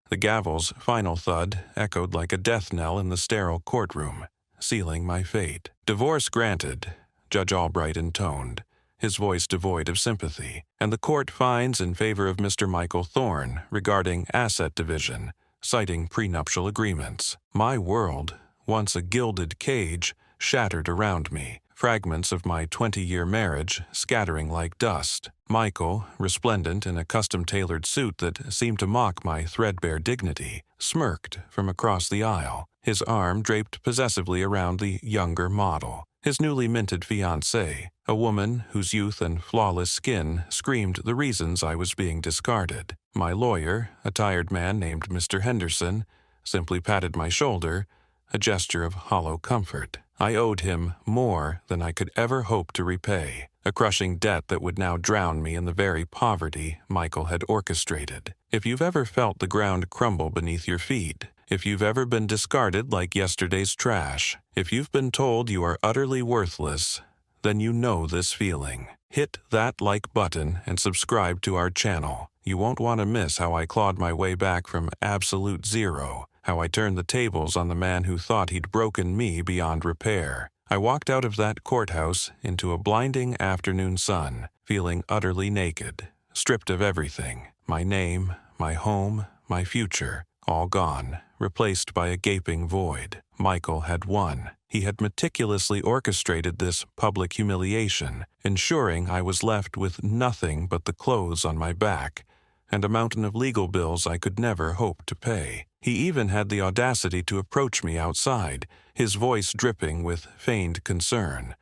The gavel's final thud echoed like a death knell in the sterile courtroom, sealing my fate. "Divorce granted," Judge Albright intoned, his voice devoid of sympathy, "and the court finds in favor of Mr. Michael Thorne regarding asset division, citing prenuptial agreements." My world, once a gilded cage, shattered around me, fragments of my 20-year marriage scattering like dust. Michael, resplendent in a custom-tailored suit that seemed to mock my threadbare dignity, smirked from across the aisle, his arm draped possessively around the younger model, his newly minted fiancée, a woman whose youth and flawless skin screamed the reasons I was being discarded. My lawyer, a tired man named Mr. Henderson, simply patted my shoulder, a gesture of hollow comfort. I owed him more than I could ever hope to repay, a crushing debt that would now drown me in the very poverty Michael had orchestrated. If you've ever felt the ground crumble beneath your feet, if you've ever been discarded like yesterday's trash, if you've been told you are utterly worthless, then you know this feeling. Hit that like button and subscribe to our channel. You won't want to miss how I clawed my way back from absolute zero, how I turned the tables on the man who thought he'd broken me beyond repair. I walked out of that courthouse into a blinding afternoon sun, feeling utterly naked, stripped of everything. My name, my home, my future, all gone, replaced by a gaping void. Michael had won. He had meticulously orchestrated this public humiliation, ensuring I was left with nothing but the clothes on my back and a mountain of legal bills I could never hope to pay. He even had the audacity to approach me outside, his voice dripping with feigned concern,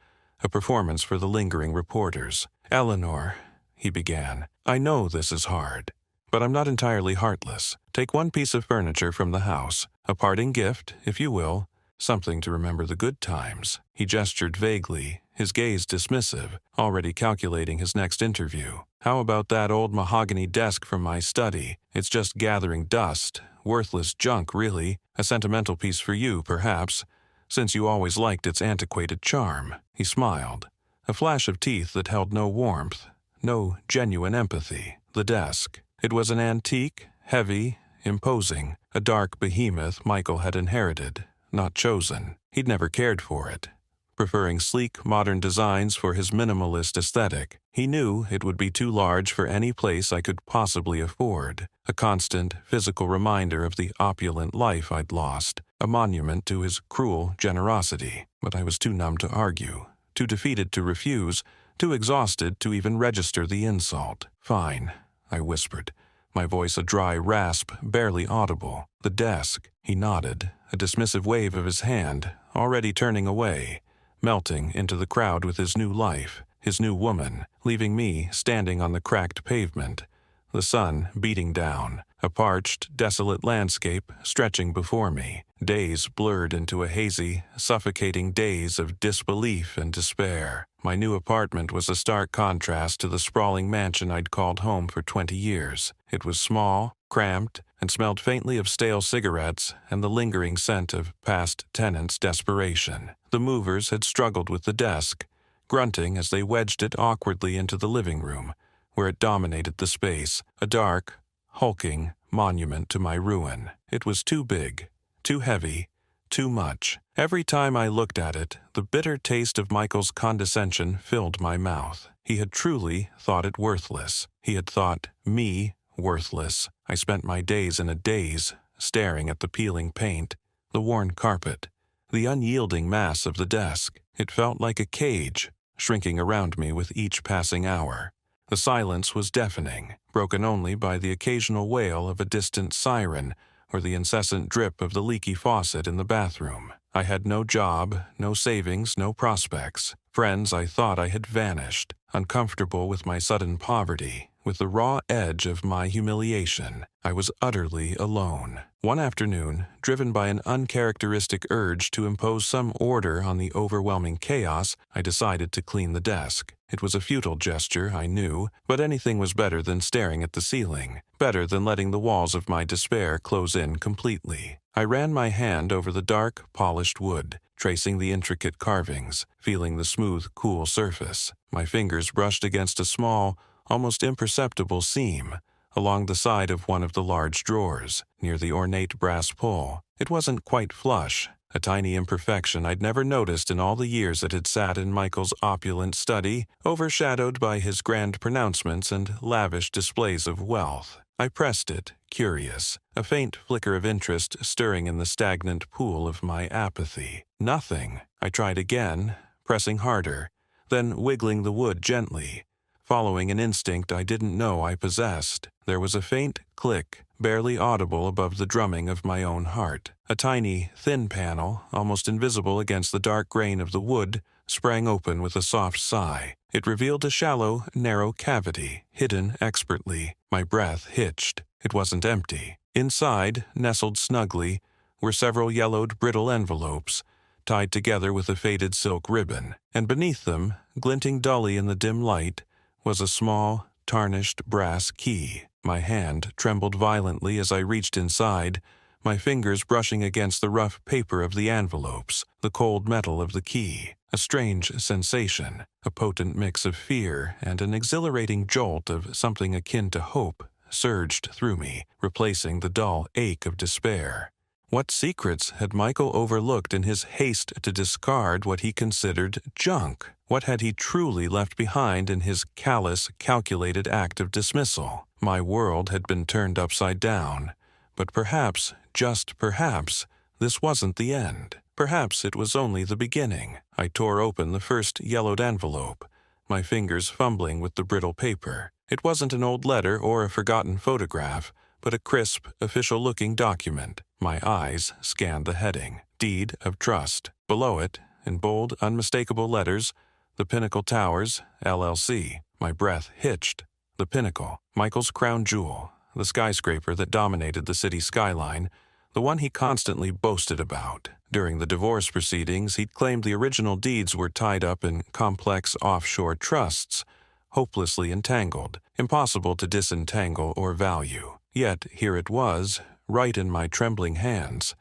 a performance for the lingering reporters. "Eleanor," he began, "I know this is hard, but I'm not entirely heartless. Take one piece of furniture from the house, a parting gift, if you will, something to remember the good times." He gestured vaguely, his gaze dismissive, already calculating his next interview. "How about that old mahogany desk from my study? It's just gathering dust, worthless junk really, a sentimental piece for you, perhaps, since you always liked its antiquated charm." He smiled, a flash of teeth that held no warmth, no genuine empathy. The desk. It was an antique, heavy, imposing, a dark behemoth Michael had inherited, not chosen. He'd never cared for it, preferring sleek, modern designs for his minimalist aesthetic. He knew it would be too large for any place I could possibly afford, a constant physical reminder of the opulent life I'd lost, a monument to his cruel generosity. But I was too numb to argue, too defeated to refuse, too exhausted to even register the insult. "Fine," I whispered, my voice a dry rasp barely audible. "The desk." He nodded, a dismissive wave of his hand, already turning away, melting into the crowd with his new life, his new woman, leaving me standing on the cracked pavement, the sun beating down, a parched, desolate landscape stretching before me, days blurred into a hazy, suffocating daze of disbelief and despair. My new apartment was a stark contrast to the sprawling mansion I'd called home for 20 years. It was small, cramped, and smelled faintly of stale cigarettes and the lingering scent of past tenants' desperation. The movers had struggled with the desk, grunting as they wedged it awkwardly into the living room, where it dominated the space, a dark, hulking monument to my ruin. It was too big, too heavy, too much. Every time I looked at it, the bitter taste of Michael's condescension filled my mouth. He had truly thought it worthless. He had thought me worthless. I spent my days in a daze, staring at the peeling paint, the worn carpet, the unyielding mass of the desk. It felt like a cage, shrinking around me with each passing hour. The silence was deafening, broken only by the occasional wail of a distant siren or the incessant drip of the leaky faucet in the bathroom. I had no job, no savings, no prospects. Friends I thought I had vanished, uncomfortable with my sudden poverty, with the raw edge of my humiliation. I was utterly alone. One afternoon, driven by an uncharacteristic urge to impose some order on the overwhelming chaos, I decided to clean the desk. It was a futile gesture, I knew, but anything was better than staring at the ceiling, better than letting the walls of my despair close in completely. I ran my hand over the dark, polished wood, tracing the intricate carvings, feeling the smooth, cool surface. My fingers brushed against a small, almost imperceptible seam, along the side of one of the large drawers, near the ornate brass pull. It wasn't quite flush, a tiny imperfection I'd never noticed in all the years it had sat in Michael's opulent study, overshadowed by his grand pronouncements and lavish displays of wealth. I pressed it, curious, a faint flicker of interest stirring in the stagnant pool of my apathy. Nothing. I tried again, pressing harder, then wiggling the wood gently. Following an instinct I didn't know I possessed, there was a faint click, barely audible above the drumming of my own heart. A tiny, thin panel, almost invisible against the dark grain of the wood, sprang open with a soft sigh. It revealed a shallow, narrow cavity, hidden expertly. My breath hitched. It wasn't empty. Inside, nestled snugly, were several yellowed, brittle envelopes, tied together with a faded silk ribbon, and beneath them, glinting dully in the dim light, was a small, tarnished brass key. My hand trembled violently as I reached inside, my fingers brushing against the rough paper of the envelopes, the cold metal of the key. A strange sensation, a potent mix of fear and an exhilarating jolt of something akin to hope, surged through me, replacing the dull ache of despair. What secrets had Michael overlooked in his haste to discard what he considered junk? What had he truly left behind in his callous, calculated act of dismissal? My world had been turned upside down, but perhaps, just perhaps, this wasn't the end. Perhaps it was only the beginning. I tore open the first yellowed envelope, my fingers fumbling with the brittle paper. It wasn't an old letter or a forgotten photograph, but a crisp, official-looking document. My eyes scanned the heading, Deed of Trust. Below it, in bold, unmistakable letters, The Pinnacle Towers, LLC. My breath hitched. The Pinnacle, Michael's crown jewel, the skyscraper that dominated the city skyline, the one he constantly boasted about. During the divorce proceedings, he'd claimed the original deeds were tied up in complex offshore trusts, hopelessly entangled, impossible to disentangle or value. Yet here it was, right in my trembling hands,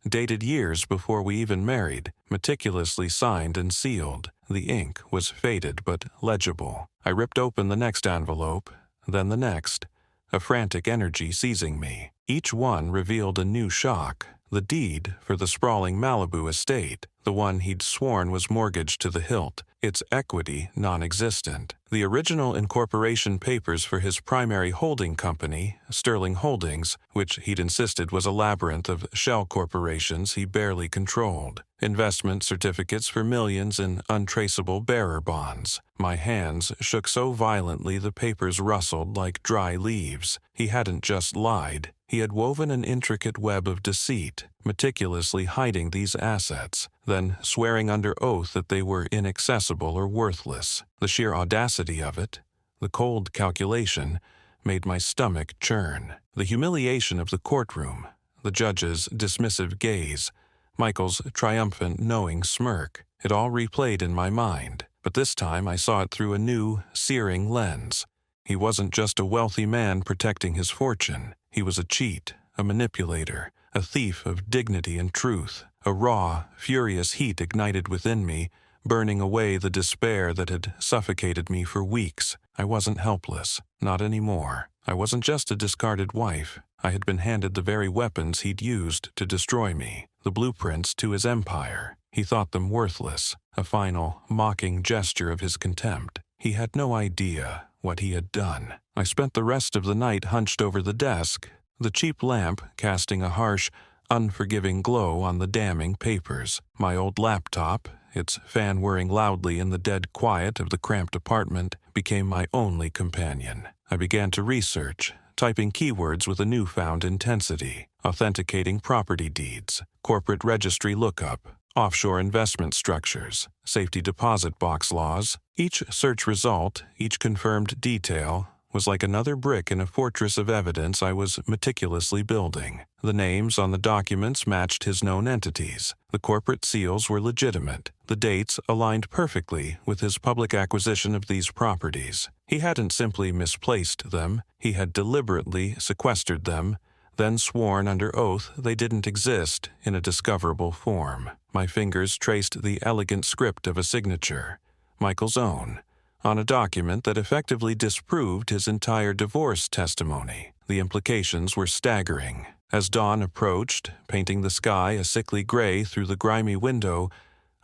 dated years before we even married, meticulously signed and sealed. The ink was faded but legible. I ripped open the next envelope, then the next, a frantic energy seizing me. Each one revealed a new shock. The deed for the sprawling Malibu estate, the one he'd sworn was mortgaged to the hilt, its equity non-existent. The original incorporation papers for his primary holding company, Sterling Holdings, which he'd insisted was a labyrinth of shell corporations he barely controlled. Investment certificates for millions in untraceable bearer bonds. My hands shook so violently the papers rustled like dry leaves. He hadn't just lied. He had woven an intricate web of deceit, meticulously hiding these assets, then swearing under oath that they were inaccessible or worthless. The sheer audacity of it, the cold calculation, made my stomach churn. The humiliation of the courtroom, the judge's dismissive gaze, Michael's triumphant, knowing smirk, it all replayed in my mind. But this time I saw it through a new, searing lens. He wasn't just a wealthy man protecting his fortune. He was a cheat, a manipulator, a thief of dignity and truth. A raw, furious heat ignited within me, burning away the despair that had suffocated me for weeks. I wasn't helpless, not anymore. I wasn't just a discarded wife. I had been handed the very weapons he'd used to destroy me, the blueprints to his empire. He thought them worthless, a final, mocking gesture of his contempt. He had no idea what he had done. I spent the rest of the night hunched over the desk, the cheap lamp casting a harsh, unforgiving glow on the damning papers. My old laptop, its fan whirring loudly in the dead quiet of the cramped apartment, became my only companion. I began to research, typing keywords with a newfound intensity, authenticating property deeds, corporate registry lookup, offshore investment structures, safety deposit box laws. Each search result, each confirmed detail, was like another brick in a fortress of evidence I was meticulously building. The names on the documents matched his known entities. The corporate seals were legitimate. The dates aligned perfectly with his public acquisition of these properties. He hadn't simply misplaced them, he had deliberately sequestered them, then sworn under oath they didn't exist in a discoverable form. My fingers traced the elegant script of a signature, Michael's own, on a document that effectively disproved his entire divorce testimony. The implications were staggering. As dawn approached, painting the sky a sickly gray through the grimy window,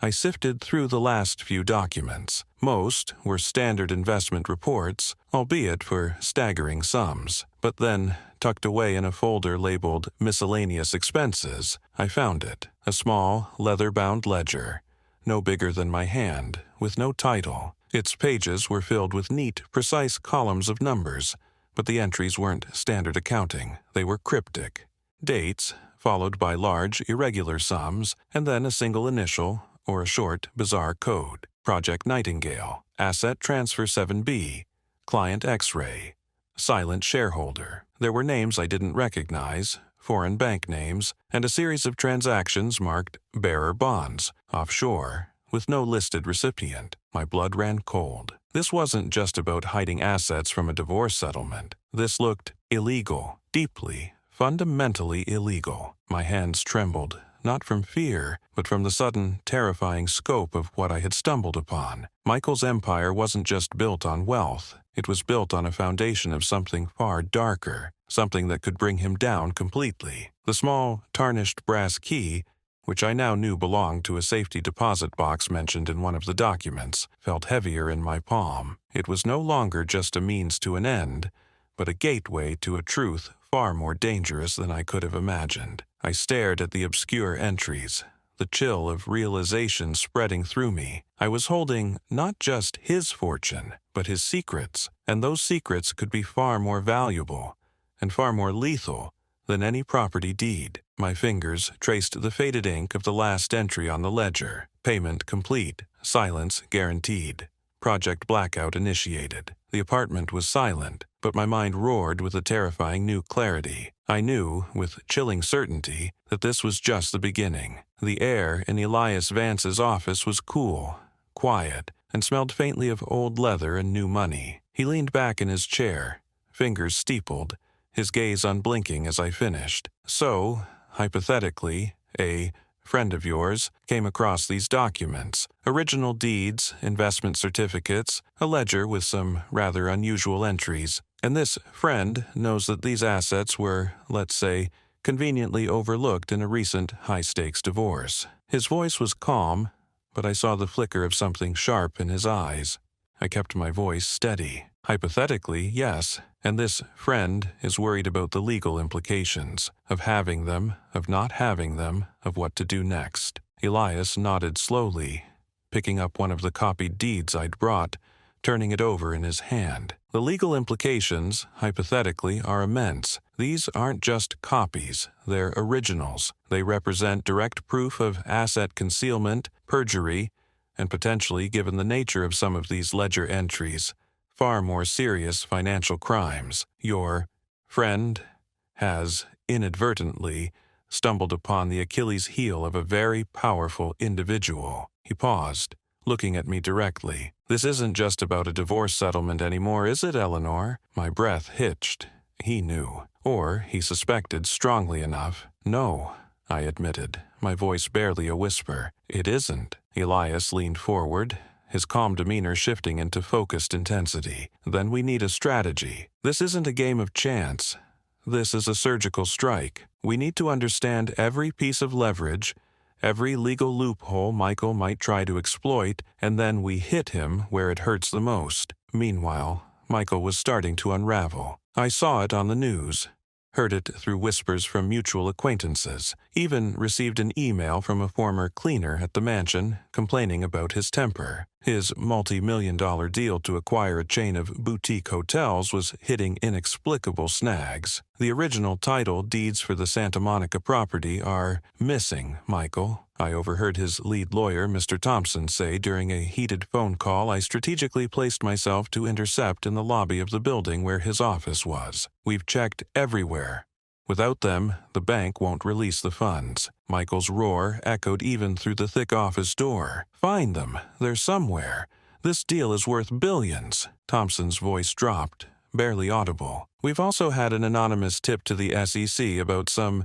I sifted through the last few documents. Most were standard investment reports, albeit for staggering sums. But then, tucked away in a folder labeled Miscellaneous Expenses, I found it. A small, leather-bound ledger, no bigger than my hand, with no title. Its pages were filled with neat, precise columns of numbers, but the entries weren't standard accounting. They were cryptic. Dates, followed by large, irregular sums, and then a single initial, or a short, bizarre code. Project Nightingale, Asset Transfer 7B, Client X-Ray, Silent Shareholder. There were names I didn't recognize, foreign bank names, and a series of transactions marked Bearer Bonds, offshore, with no listed recipient. My blood ran cold. This wasn't just about hiding assets from a divorce settlement. This looked illegal, deeply, fundamentally illegal. My hands trembled, not from fear, but from the sudden, terrifying scope of what I had stumbled upon. Michael's empire wasn't just built on wealth. It was built on a foundation of something far darker, something that could bring him down completely. The small, tarnished brass key, which I now knew belonged to a safety deposit box mentioned in one of the documents, felt heavier in my palm. It was no longer just a means to an end, but a gateway to a truth far more dangerous than I could have imagined. I stared at the obscure entries, the chill of realization spreading through me. I was holding not just his fortune, but his secrets, and those secrets could be far more valuable and far more lethal than any property deed. My fingers traced the faded ink of the last entry on the ledger. Payment complete. Silence guaranteed. Project Blackout initiated. The apartment was silent, but my mind roared with a terrifying new clarity. I knew, with chilling certainty, that this was just the beginning. The air in Elias Vance's office was cool, quiet, and smelled faintly of old leather and new money. He leaned back in his chair, fingers steepled, his gaze unblinking as I finished. So, hypothetically, a friend of yours came across these documents, original deeds, investment certificates, a ledger with some rather unusual entries. And this friend knows that these assets were, let's say, conveniently overlooked in a recent high-stakes divorce. His voice was calm, but I saw the flicker of something sharp in his eyes. I kept my voice steady. Hypothetically, yes, and this friend is worried about the legal implications, of having them, of not having them, of what to do next. Elias nodded slowly, picking up one of the copied deeds I'd brought, turning it over in his hand. The legal implications, hypothetically, are immense. These aren't just copies, they're originals. They represent direct proof of asset concealment, perjury, and potentially, given the nature of some of these ledger entries, far more serious financial crimes. Your friend has inadvertently stumbled upon the Achilles heel of a very powerful individual. He paused, looking at me directly. This isn't just about a divorce settlement anymore, is it, Eleanor? My breath hitched. He knew, or he suspected strongly enough. No, I admitted, my voice barely a whisper. It isn't. Elias leaned forward, his calm demeanor shifting into focused intensity. Then we need a strategy. This isn't a game of chance. This is a surgical strike. We need to understand every piece of leverage, every legal loophole Michael might try to exploit, and then we hit him where it hurts the most. Meanwhile, Michael was starting to unravel. I saw it on the news, heard it through whispers from mutual acquaintances, even received an email from a former cleaner at the mansion complaining about his temper. His multi-million-dollar deal to acquire a chain of boutique hotels was hitting inexplicable snags. The original title deeds for the Santa Monica property are missing, Michael, I overheard his lead lawyer, Mr. Thompson, say during a heated phone call I strategically placed myself to intercept in the lobby of the building where his office was. We've checked everywhere. Without them, the bank won't release the funds. Michael's roar echoed even through the thick office door. Find them. They're somewhere. This deal is worth billions. Thompson's voice dropped, barely audible. We've also had an anonymous tip to the SEC about some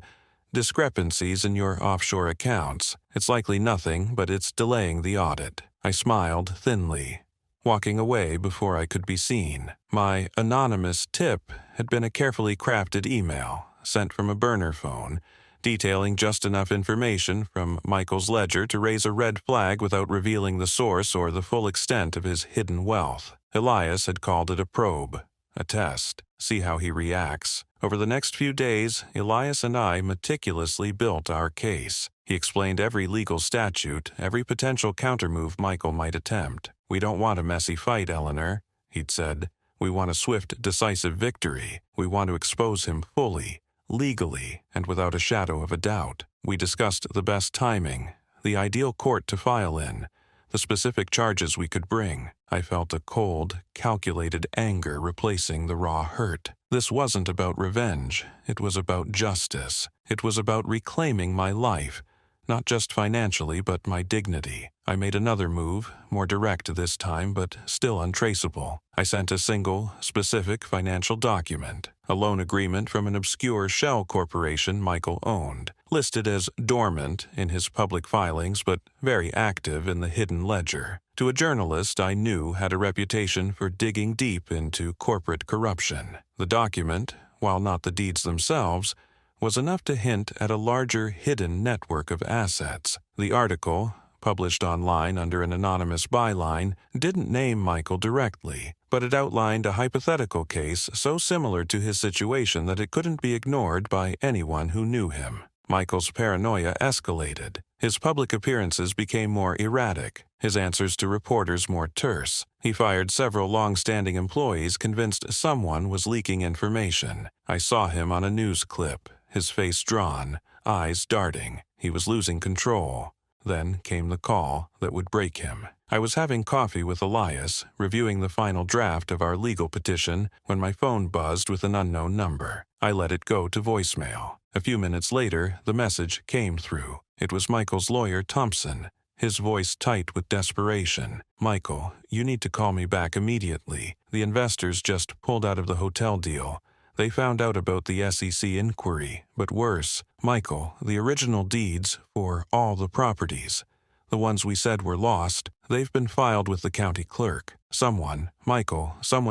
discrepancies in your offshore accounts. It's likely nothing, but it's delaying the audit. I smiled thinly. walking away before I could be seen. My anonymous tip had been a carefully crafted email sent from a burner phone, detailing just enough information from Michael's ledger to raise a red flag without revealing the source or the full extent of his hidden wealth. Elias had called it a probe, a test. See how he reacts. Over the next few days, Elias and I meticulously built our case. He explained every legal statute, every potential countermove Michael might attempt. "We don't want a messy fight, Eleanor," he'd said. "We want a swift, decisive victory. We want to expose him fully, legally, and without a shadow of a doubt." We discussed the best timing, the ideal court to file in, the specific charges we could bring. I felt a cold, calculated anger replacing the raw hurt. This wasn't about revenge. It was about justice. It was about reclaiming my life, not just financially, but my dignity. I made another move, more direct this time, but still untraceable. I sent a single, specific financial document, a loan agreement from an obscure shell corporation Michael owned, listed as dormant in his public filings but very active in the hidden ledger, to a journalist I knew had a reputation for digging deep into corporate corruption. The document, while not the deeds themselves, was enough to hint at a larger hidden network of assets. The article, published online under an anonymous byline, didn't name Michael directly, but it outlined a hypothetical case so similar to his situation that it couldn't be ignored by anyone who knew him. Michael's paranoia escalated. His public appearances became more erratic, his answers to reporters more terse. He fired several long-standing employees convinced someone was leaking information. I saw him on a news clip, his face drawn, eyes darting. He was losing control. Then came the call that would break him. I was having coffee with Elias, reviewing the final draft of our legal petition, when my phone buzzed with an unknown number. I let it go to voicemail. A few minutes later, the message came through. It was Michael's lawyer, Thompson, his voice tight with desperation. "Michael, you need to call me back immediately. The investors just pulled out of the hotel deal. They found out about the SEC inquiry, but worse, Michael, the original deeds for all the properties, the ones we said were lost, they've been filed with the county clerk. Someone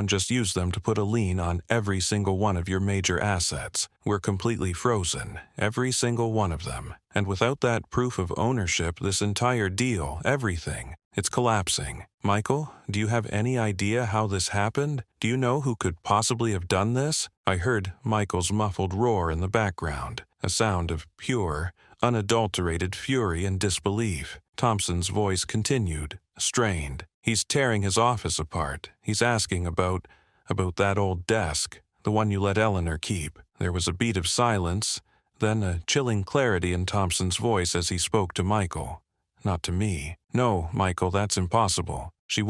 just used them to put a lien on every single one of your major assets. We're completely frozen, every single one of them. And without that proof of ownership, this entire deal, everything, it's collapsing. Michael, do you have any idea how this happened? Do you know who could possibly have done this?" I heard Michael's muffled roar in the background, a sound of pure, unadulterated fury and disbelief. Thompson's voice continued, strained. "He's tearing his office apart. He's asking about that old desk, the one you let Eleanor keep." There was a beat of silence, then a chilling clarity in Thompson's voice as he spoke to Michael. Not to me. "No, Michael, that's impossible. She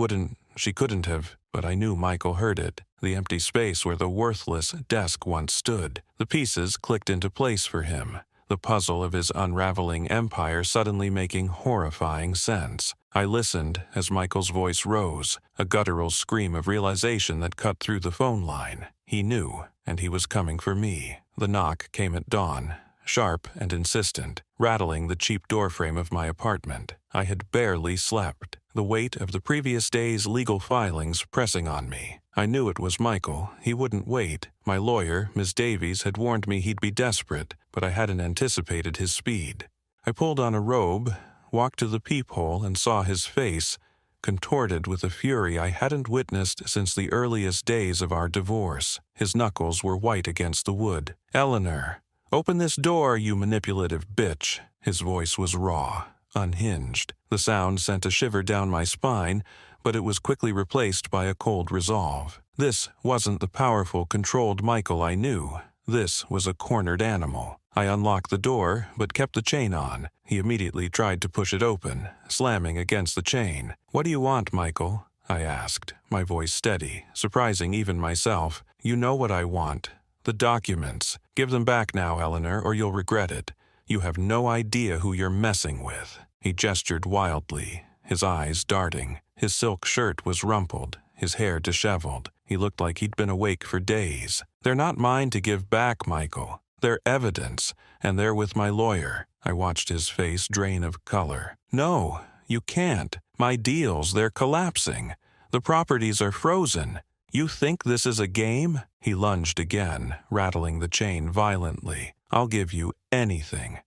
couldn't have," but I knew Michael heard it. The empty space where the worthless desk once stood. The pieces clicked into place for him, the puzzle of his unraveling empire suddenly making horrifying sense. I listened as Michael's voice rose, a guttural scream of realization that cut through the phone line. He knew, and he was coming for me. The knock came at dawn, sharp and insistent, rattling the cheap doorframe of my apartment. I had barely slept, the weight of the previous day's legal filings pressing on me. I knew it was Michael. He wouldn't wait. My lawyer, Ms. Davies, had warned me he'd be desperate, but I hadn't anticipated his speed. I pulled on a robe, walked to the peephole, and saw his face, contorted with a fury I hadn't witnessed since the earliest days of our divorce. His knuckles were white against the wood. "Eleanor, open this door, you manipulative bitch." His voice was raw, unhinged. The sound sent a shiver down my spine, but it was quickly replaced by a cold resolve. This wasn't the powerful, controlled Michael I knew. This was a cornered animal. I unlocked the door, but kept the chain on. He immediately tried to push it open, slamming against the chain. "What do you want, Michael?" I asked, my voice steady, surprising even myself. "You know what I want. The documents. Give them back now, Eleanor, or you'll regret it. You have no idea who you're messing with." He gestured wildly, his eyes darting. His silk shirt was rumpled, his hair disheveled. He looked like he'd been awake for days. "They're not mine to give back, Michael. They're evidence, and they're with my lawyer." I watched his face drain of color. "No, you can't. My deals, they're collapsing. The properties are frozen. You think this is a game? He lunged again, rattling the chain violently. I'll give you anything.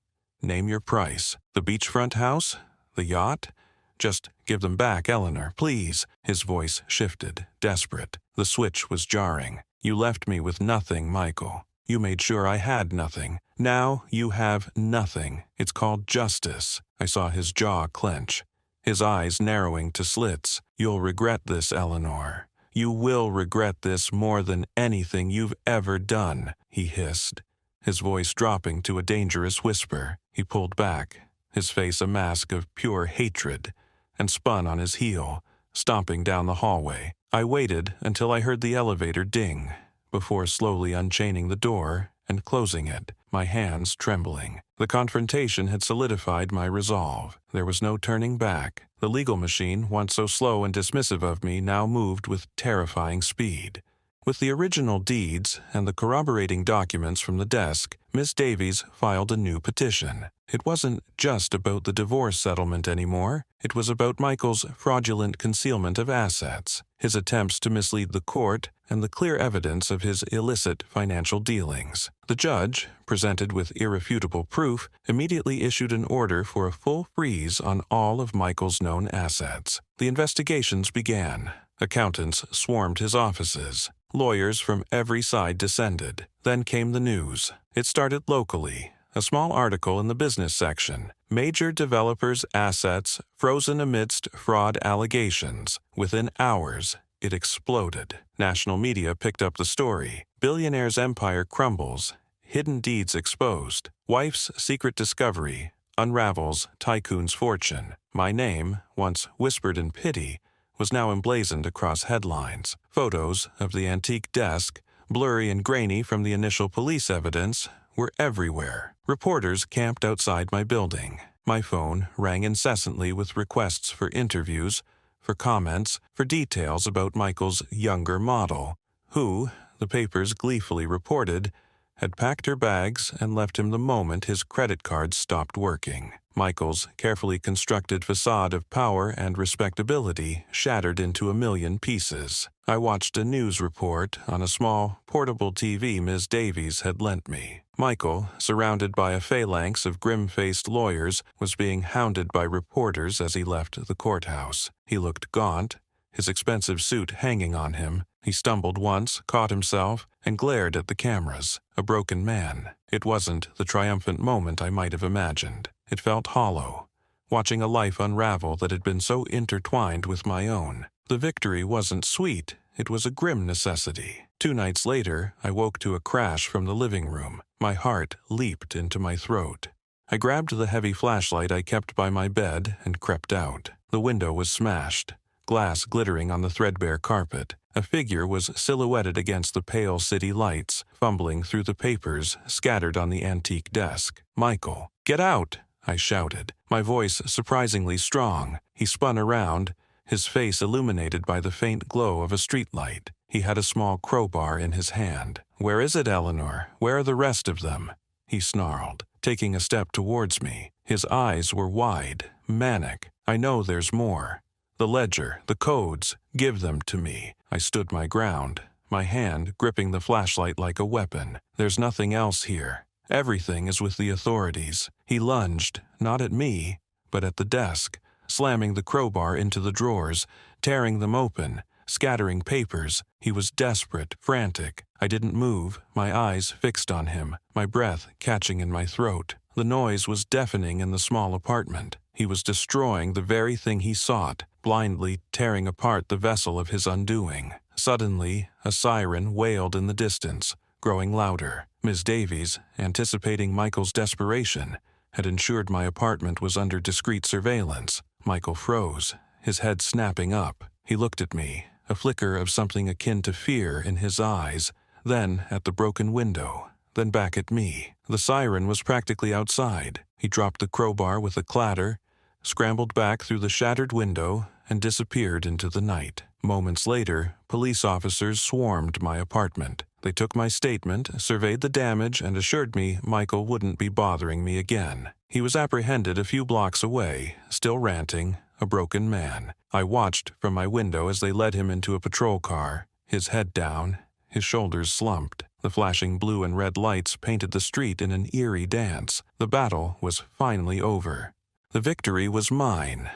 Name your price. The beachfront house? The yacht? Just give them back, Eleanor, please. His voice shifted, desperate. The switch was jarring. You left me with nothing, Michael. You made sure I had nothing. Now you have nothing. It's called justice. I saw his jaw clench, his eyes narrowing to slits. You'll regret this, Eleanor. You will regret this more than anything you've ever done, he hissed, his voice dropping to a dangerous whisper. He pulled back, his face a mask of pure hatred, and spun on his heel, stomping down the hallway. I waited until I heard the elevator ding, before slowly unchaining the door and closing it, my hands trembling. The confrontation had solidified my resolve. There was no turning back. The legal machine, once so slow and dismissive of me, now moved with terrifying speed. With the original deeds and the corroborating documents from the desk, Miss Davies filed a new petition. It wasn't just about the divorce settlement anymore. It was about Michael's fraudulent concealment of assets, his attempts to mislead the court, and the clear evidence of his illicit financial dealings. The judge, presented with irrefutable proof, immediately issued an order for a full freeze on all of Michael's known assets. The investigations began. Accountants swarmed his offices. Lawyers from every side descended. Then came the news. It started locally. A small article in the business section. Major developers' assets frozen amidst fraud allegations. Within hours, it exploded. National media picked up the story. Billionaire's empire crumbles. Hidden deeds exposed. Wife's secret discovery unravels tycoon's fortune. My name, once whispered in pity, was now emblazoned across headlines. Photos of the antique desk, blurry and grainy from the initial police evidence, were everywhere. Reporters camped outside my building. My phone rang incessantly with requests for interviews, for comments, for details about Michael's younger model, who, the papers gleefully reported, had packed her bags and left him the moment his credit cards stopped working. Michael's carefully constructed facade of power and respectability shattered into a million pieces. I watched a news report on a small, portable TV Ms. Davies had lent me. Michael, surrounded by a phalanx of grim-faced lawyers, was being hounded by reporters as he left the courthouse. He looked gaunt, his expensive suit hanging on him. He stumbled once, caught himself, and glared at the cameras. A broken man. It wasn't the triumphant moment I might have imagined. It felt hollow, watching a life unravel that had been so intertwined with my own. The victory wasn't sweet, it was a grim necessity. 2 nights later, I woke to a crash from the living room. My heart leaped into my throat. I grabbed the heavy flashlight I kept by my bed and crept out. The window was smashed, glass glittering on the threadbare carpet. A figure was silhouetted against the pale city lights, fumbling through the papers scattered on the antique desk. "Michael, get out!" I shouted, my voice surprisingly strong. He spun around, his face illuminated by the faint glow of a streetlight. He had a small crowbar in his hand. "Where is it, Eleanor? Where are the rest of them?" he snarled, taking a step towards me. His eyes were wide, manic. "I know there's more. The ledger, the codes, give them to me." I stood my ground, my hand gripping the flashlight like a weapon. "There's nothing else here. Everything is with the authorities." He lunged, not at me, but at the desk, slamming the crowbar into the drawers, tearing them open, scattering papers. He was desperate, frantic. I didn't move, my eyes fixed on him, my breath catching in my throat. The noise was deafening in the small apartment. He was destroying the very thing he sought, blindly tearing apart the vessel of his undoing. Suddenly, a siren wailed in the distance, growing louder. Miss Davies, anticipating Michael's desperation, had ensured my apartment was under discreet surveillance. Michael froze, his head snapping up. He looked at me, a flicker of something akin to fear in his eyes, then at the broken window, then back at me. The siren was practically outside. He dropped the crowbar with a clatter, scrambled back through the shattered window, and disappeared into the night. Moments later, police officers swarmed my apartment. They took my statement, surveyed the damage, and assured me Michael wouldn't be bothering me again. He was apprehended a few blocks away, still ranting, a broken man. I watched from my window as they led him into a patrol car, his head down, his shoulders slumped. The flashing blue and red lights painted the street in an eerie dance. The battle was finally over. The victory was mine.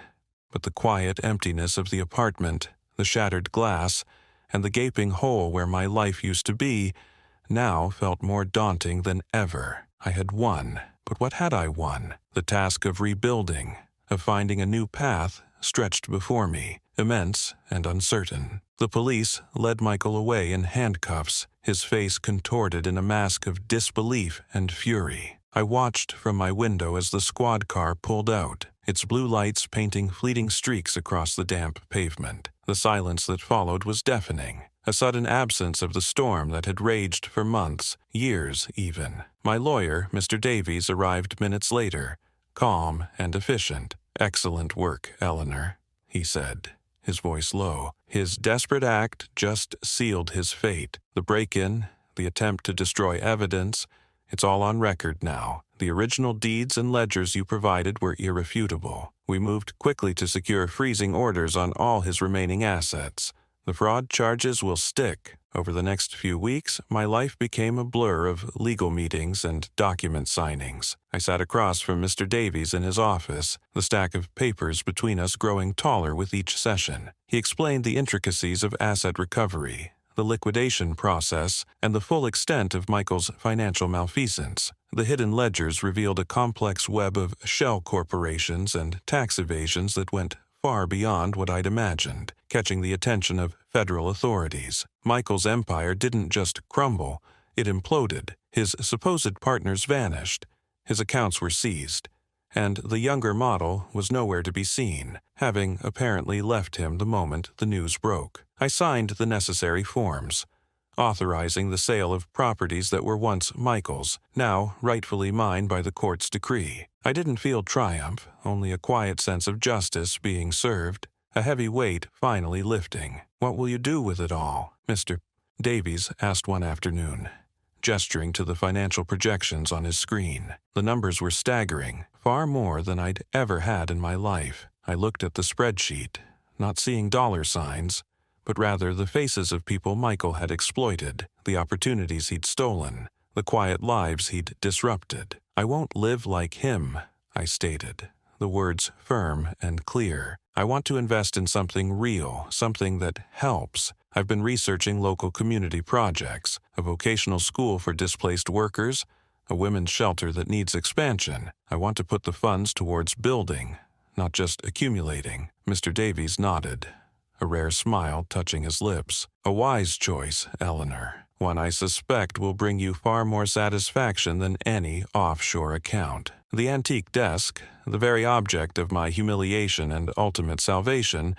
But the quiet emptiness of the apartment, the shattered glass, and the gaping hole where my life used to be, now felt more daunting than ever. I had won. But what had I won? The task of rebuilding, of finding a new path, stretched before me, immense and uncertain. The police led Michael away in handcuffs, his face contorted in a mask of disbelief and fury. I watched from my window as the squad car pulled out, its blue lights painting fleeting streaks across the damp pavement. The silence that followed was deafening, a sudden absence of the storm that had raged for months, years even. My lawyer, Mr. Davies, arrived minutes later, calm and efficient. "Excellent work, Eleanor," he said, his voice low. His desperate act just sealed his fate. The break-in, the attempt to destroy evidence, it's all on record now. The original deeds and ledgers you provided were irrefutable. We moved quickly to secure freezing orders on all his remaining assets. The fraud charges will stick. Over the next few weeks, my life became a blur of legal meetings and document signings. I sat across from Mr. Davies in his office, the stack of papers between us growing taller with each session. He explained the intricacies of asset recovery, the liquidation process, and the full extent of Michael's financial malfeasance. The hidden ledgers revealed a complex web of shell corporations and tax evasions that went far beyond what I'd imagined, catching the attention of federal authorities. Michael's empire didn't just crumble, it imploded. His supposed partners vanished, his accounts were seized, and the younger model was nowhere to be seen, having apparently left him the moment the news broke. I signed the necessary forms, authorizing the sale of properties that were once Michael's, now rightfully mine by the court's decree. I didn't feel triumph, only a quiet sense of justice being served, a heavy weight finally lifting. "What will you do with it all?" Mr. Davies asked one afternoon, gesturing to the financial projections on his screen. The numbers were staggering, far more than I'd ever had in my life. I looked at the spreadsheet, not seeing dollar signs, but rather the faces of people Michael had exploited, the opportunities he'd stolen, the quiet lives he'd disrupted. "I won't live like him," I stated, the words firm and clear. "I want to invest in something real, something that helps. I've been researching local community projects, a vocational school for displaced workers, a women's shelter that needs expansion. I want to put the funds towards building, not just accumulating." Mr. Davies nodded, a rare smile touching his lips. "A wise choice, Eleanor. One I suspect will bring you far more satisfaction than any offshore account." The antique desk, the very object of my humiliation and ultimate salvation,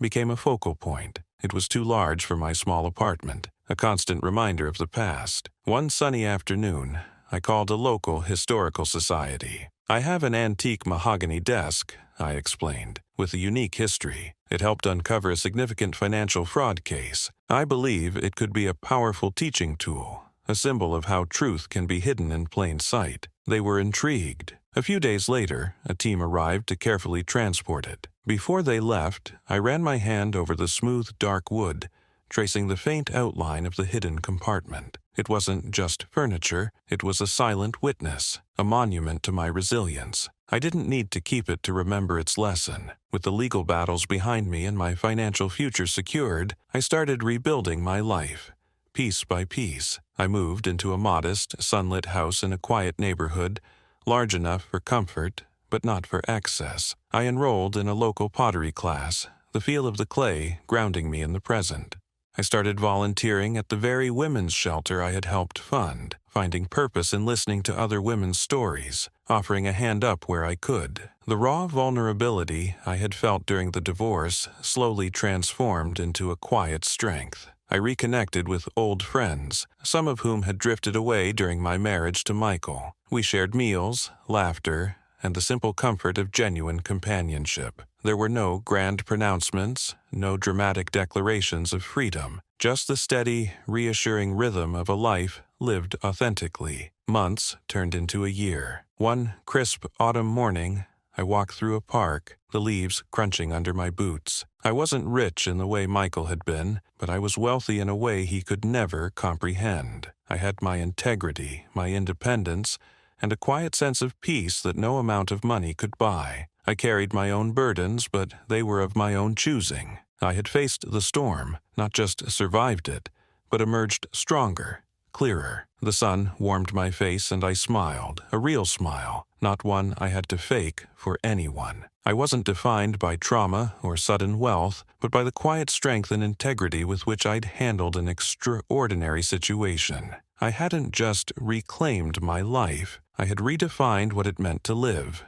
became a focal point. It was too large for my small apartment, a constant reminder of the past. One sunny afternoon, I called a local historical society. "I have an antique mahogany desk," I explained, "with a unique history. It helped uncover a significant financial fraud case. I believe it could be a powerful teaching tool, a symbol of how truth can be hidden in plain sight." They were intrigued. A few days later, a team arrived to carefully transport it. Before they left, I ran my hand over the smooth, dark wood, tracing the faint outline of the hidden compartment. It wasn't just furniture, it was a silent witness, a monument to my resilience. I didn't need to keep it to remember its lesson. With the legal battles behind me and my financial future secured, I started rebuilding my life. Piece by piece, I moved into a modest, sunlit house in a quiet neighborhood, large enough for comfort, but not for excess. I enrolled in a local pottery class, the feel of the clay grounding me in the present. I started volunteering at the very women's shelter I had helped fund, finding purpose in listening to other women's stories, offering a hand up where I could. The raw vulnerability I had felt during the divorce slowly transformed into a quiet strength. I reconnected with old friends, some of whom had drifted away during my marriage to Michael. We shared meals, laughter, and the simple comfort of genuine companionship. There were no grand pronouncements, no dramatic declarations of freedom, just the steady, reassuring rhythm of a life lived authentically. Months turned into a year. One crisp autumn morning, I walked through a park, the leaves crunching under my boots. I wasn't rich in the way Michael had been, but I was wealthy in a way he could never comprehend. I had my integrity, my independence, and a quiet sense of peace that no amount of money could buy. I carried my own burdens, but they were of my own choosing. I had faced the storm, not just survived it, but emerged stronger, clearer. The sun warmed my face and I smiled, a real smile, not one I had to fake for anyone. I wasn't defined by trauma or sudden wealth, but by the quiet strength and integrity with which I'd handled an extraordinary situation. I hadn't just reclaimed my life, I had redefined what it meant to live,